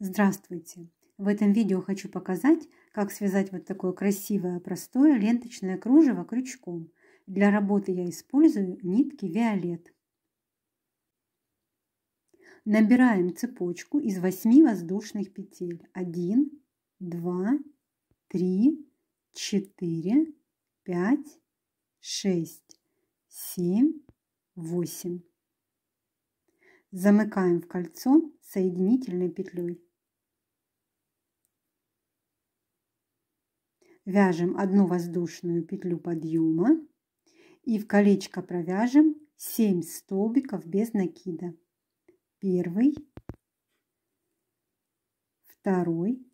Здравствуйте! В этом видео хочу показать, как связать вот такое красивое, простое ленточное кружево крючком. Для работы я использую нитки Виолет. Набираем цепочку из 8 воздушных петель. 1, 2, 3, 4, 5, 6, 7, 8. Замыкаем в кольцо соединительной петлей. Вяжем одну воздушную петлю подъема и в колечко провяжем 7 столбиков без накида. Первый, второй,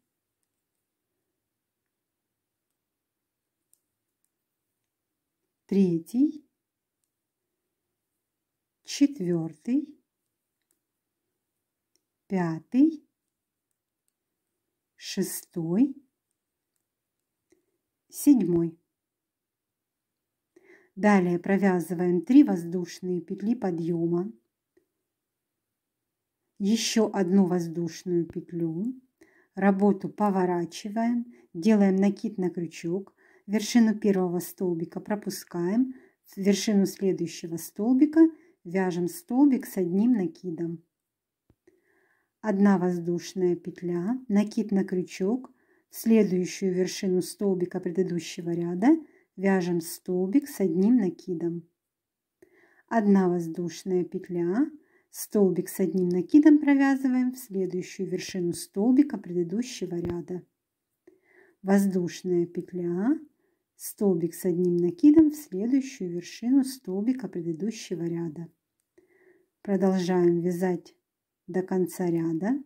третий, четвертый, пятый, шестой, седьмой. Далее провязываем 3 воздушные петли подъема, еще одну воздушную петлю, работу поворачиваем, делаем накид на крючок, вершину первого столбика пропускаем, в вершину следующего столбика вяжем столбик с одним накидом. Одна воздушная петля, накид на крючок, в следующую вершину столбика предыдущего ряда вяжем столбик с одним накидом. Одна воздушная петля, столбик с одним накидом провязываем в следующую вершину столбика предыдущего ряда. Воздушная петля, столбик с одним накидом в следующую вершину столбика предыдущего ряда. Продолжаем вязать до конца ряда.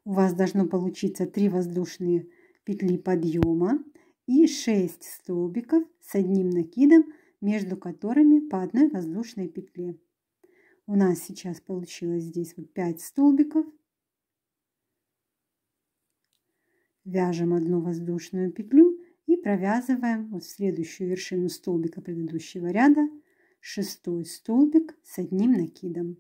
У вас должно получиться 3 воздушные петли подъема и 6 столбиков с одним накидом, между которыми по одной воздушной петле. У нас сейчас получилось здесь вот 5 столбиков. Вяжем одну воздушную петлю и провязываем вот в следующую вершину столбика предыдущего ряда 6 столбик с одним накидом.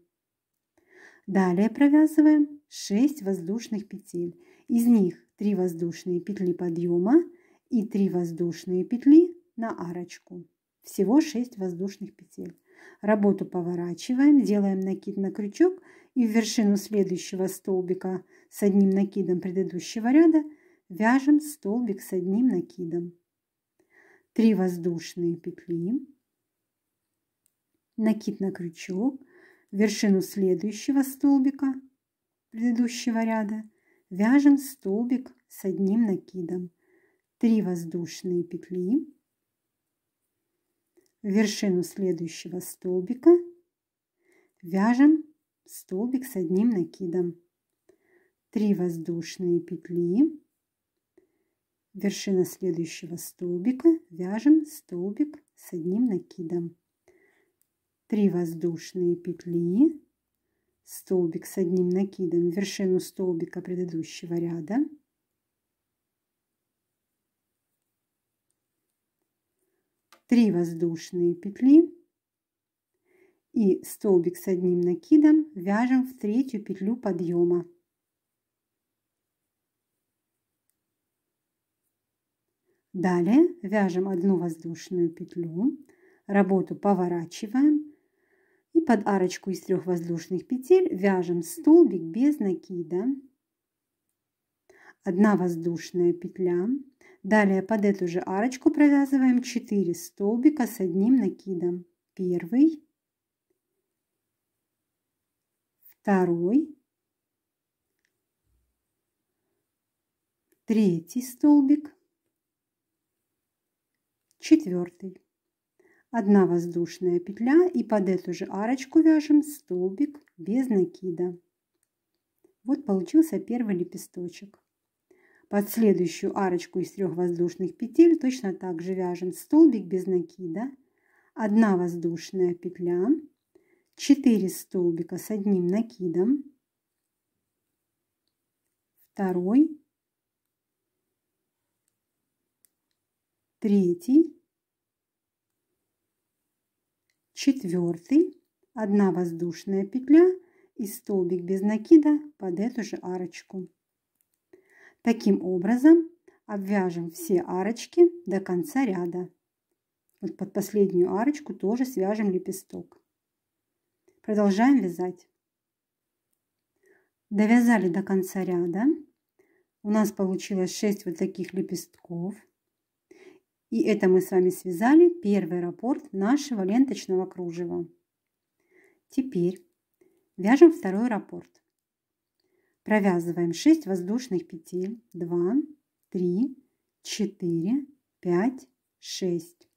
Далее провязываем 6 воздушных петель. Из них 3 воздушные петли подъема и 3 воздушные петли на арочку. Всего 6 воздушных петель. Работу поворачиваем, делаем накид на крючок и в вершину следующего столбика с одним накидом предыдущего ряда вяжем столбик с одним накидом. 3 воздушные петли, накид на крючок, в вершину следующего столбика предыдущего ряда вяжем столбик с одним накидом. 3 воздушные петли, в вершину следующего столбика вяжем столбик с одним накидом. 3 воздушные петли, вершина следующего столбика вяжем столбик с одним накидом. 3 воздушные петли, столбик с одним накидом в вершину столбика предыдущего ряда. 3 воздушные петли и столбик с одним накидом вяжем в третью петлю подъема. Далее вяжем одну воздушную петлю, работу поворачиваем и под арочку из 3 воздушных петель вяжем столбик без накида. 1 воздушная петля. Далее под эту же арочку провязываем 4 столбика с одним накидом. Первый, второй, третий столбик, четвертый. 1 воздушная петля и под эту же арочку вяжем столбик без накида. Вот получился первый лепесточек. Под следующую арочку из 3 воздушных петель точно так же вяжем столбик без накида, 1 воздушная петля, 4 столбика с одним накидом, второй, третий, четвертый, 1 воздушная петля и столбик без накида под эту же арочку. Таким образом обвяжем все арочки до конца ряда. Вот под последнюю арочку тоже свяжем лепесток. Продолжаем вязать. Довязали до конца ряда. У нас получилось 6 вот таких лепестков. И это мы с вами связали первый раппорт нашего ленточного кружева. Теперь вяжем второй раппорт. Провязываем 6 воздушных петель. 2, 3, 4, 5, 6.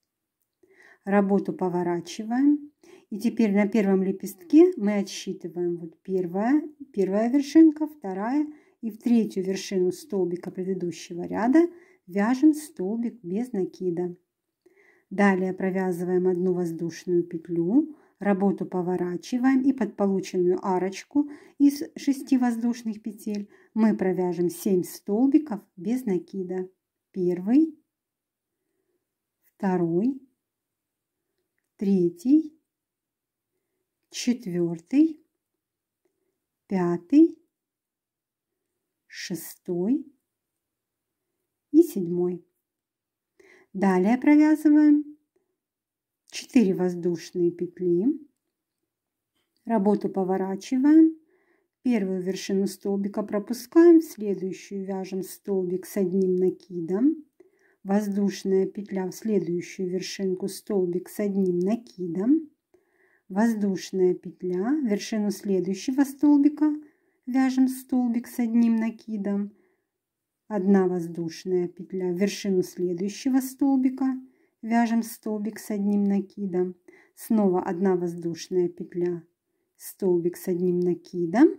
Работу поворачиваем. И теперь на первом лепестке мы отсчитываем вот первая вершинка, вторая, и в третью вершину столбика предыдущего ряда вяжем столбик без накида. Далее провязываем одну воздушную петлю, работу поворачиваем, и под полученную арочку из 6 воздушных петель мы провяжем 7 столбиков без накида. Первый, второй, третий, четвертый, пятый, шестой и седьмой. Далее провязываем 4 воздушные петли, работу поворачиваем, первую вершину столбика пропускаем, в следующую вяжем столбик с одним накидом, воздушная петля в следующую вершинку, столбик с одним накидом, воздушная петля, вершину следующего столбика вяжем столбик с одним накидом, одна воздушная петля, вершину следующего столбика вяжем столбик с одним накидом, снова одна воздушная петля, столбик с одним накидом,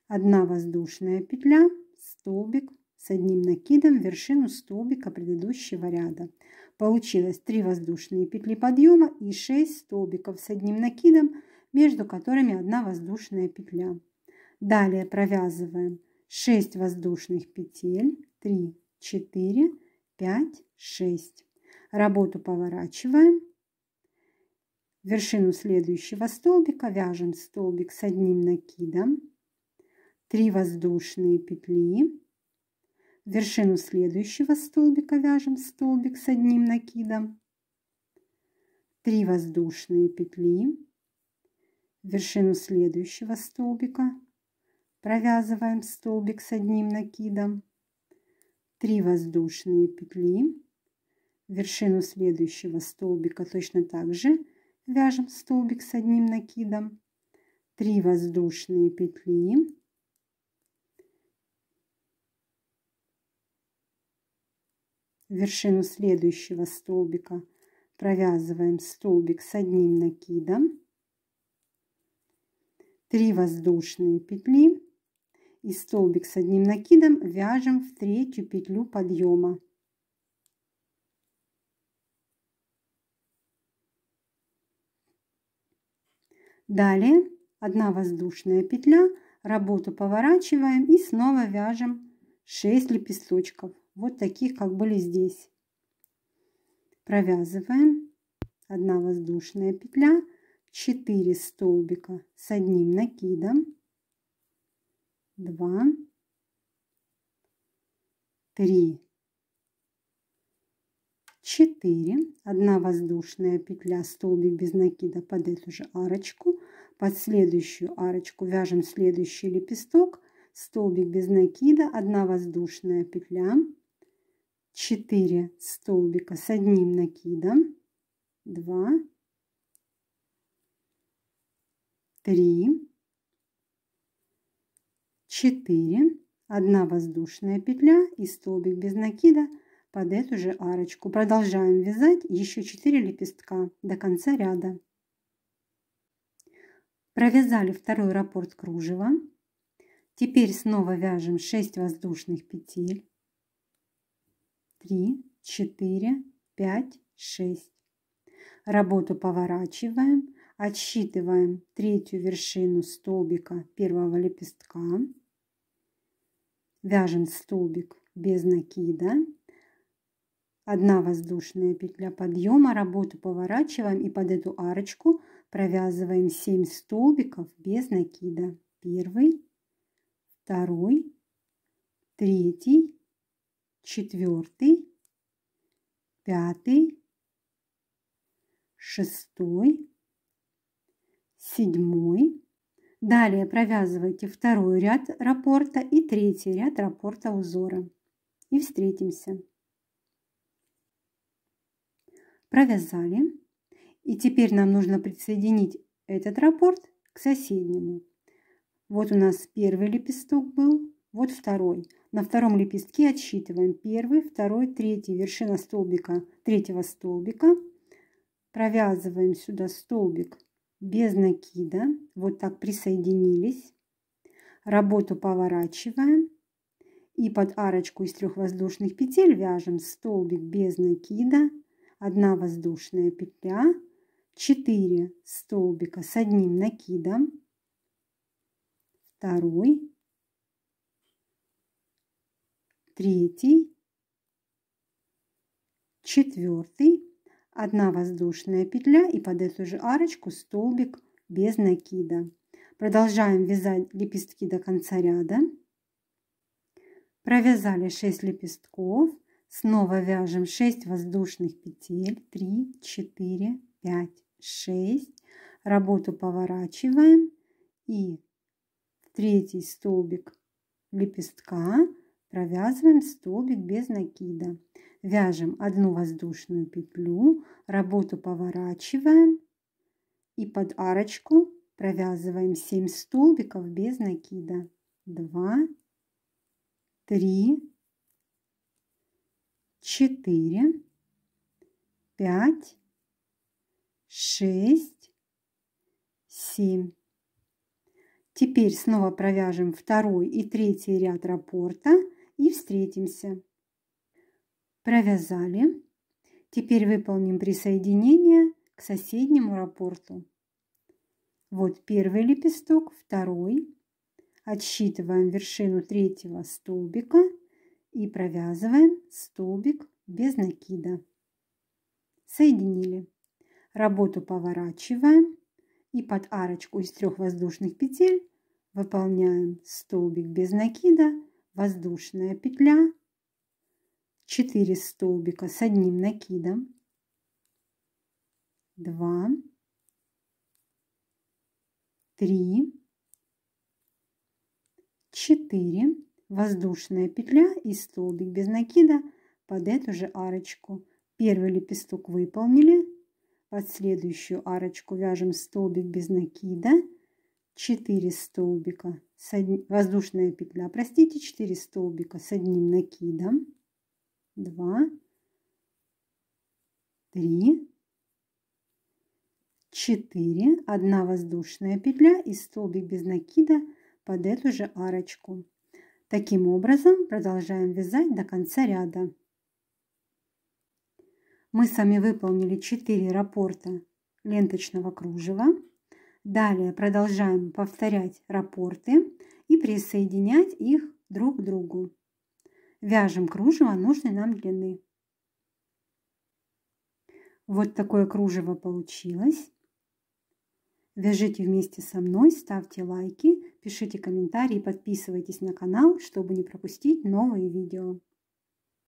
одна воздушная петля, столбик с одним накидом, вершину столбика предыдущего ряда. Получилось 3 воздушные петли подъема и 6 столбиков с одним накидом, между которыми одна воздушная петля. Далее провязываем 6 воздушных петель, 3, 4, 5, 6. Работу поворачиваем. Вершину следующего столбика вяжем столбик с одним накидом, 3 воздушные петли. Вершину следующего столбика вяжем столбик с одним накидом, 3 воздушные петли, вершину следующего столбика провязываем столбик с одним накидом, 3 воздушные петли, вершину следующего столбика точно так же вяжем столбик с одним накидом, 3 воздушные петли, вершину следующего столбика провязываем столбик с одним накидом, 3 воздушные петли и столбик с одним накидом вяжем в третью петлю подъема. Далее одна воздушная петля, работу поворачиваем и снова вяжем 6 лепесточков, вот таких, как были здесь. Провязываем одна воздушная петля, 4 столбика с одним накидом, 2, 3, 4, одна воздушная петля, столбик без накида под эту же арочку, под следующую арочку вяжем следующий лепесток, столбик без накида, одна воздушная петля, 4 столбика с одним накидом, 2, 3, 4, одна воздушная петля и столбик без накида под эту же арочку. Продолжаем вязать еще 4 лепестка до конца ряда. Провязали второй раппорт кружева. Теперь снова вяжем 6 воздушных петель. 3, 4, 5, 6. Работу поворачиваем, отсчитываем третью вершину столбика первого лепестка. Вяжем столбик без накида. Одна воздушная петля подъема, работу поворачиваем и под эту арочку провязываем 7 столбиков без накида. Первый, второй, третий, четвертый, пятый, шестой, седьмой. Далее провязывайте второй ряд раппорта и третий ряд раппорта узора. И встретимся. Провязали. И теперь нам нужно присоединить этот раппорт к соседнему. Вот у нас первый лепесток был, вот второй. На втором лепестке отсчитываем первый, второй, третий, вершина столбика, третьего столбика. Провязываем сюда столбик без накида. Вот так присоединились. Работу поворачиваем. И под арочку из 3 воздушных петель вяжем столбик без накида, 1 воздушная петля, 4 столбика с 1 накидом, второй, третий, четвертый, 1 воздушная петля и под эту же арочку столбик без накида. Продолжаем вязать лепестки до конца ряда. Провязали 6 лепестков. Снова вяжем 6 воздушных петель. 3, 4, 5, 6. Работу поворачиваем. И в третий столбик лепестка провязываем столбик без накида. Вяжем 1 воздушную петлю. Работу поворачиваем. И под арочку провязываем 7 столбиков без накида. 2, 3, 4, 5, 6, 7. Теперь снова провяжем второй и третий ряд раппорта и встретимся. Провязали. Теперь выполним присоединение к соседнему раппорту. Вот первый лепесток, второй. Отсчитываем вершину третьего столбика и провязываем столбик без накида. Соединили. Работу поворачиваем и под арочку из 3 воздушных петель выполняем столбик без накида, воздушная петля, 4 столбика с 1 накидом, 2, 3, 4, воздушная петля и столбик без накида под эту же арочку. Первый лепесток выполнили. Под следующую арочку вяжем столбик без накида, 4 столбика, воздушная петля, простите, 4 столбика с 1 накидом, 2, 3, 4, 1 воздушная петля и столбик без накида под эту же арочку. Таким образом продолжаем вязать до конца ряда. Мы с вами выполнили 4 раппорта ленточного кружева. Далее продолжаем повторять раппорты и присоединять их друг к другу. Вяжем кружево нужной нам длины. Вот такое кружево получилось. Вяжите вместе со мной, ставьте лайки, пишите комментарии, подписывайтесь на канал, чтобы не пропустить новые видео.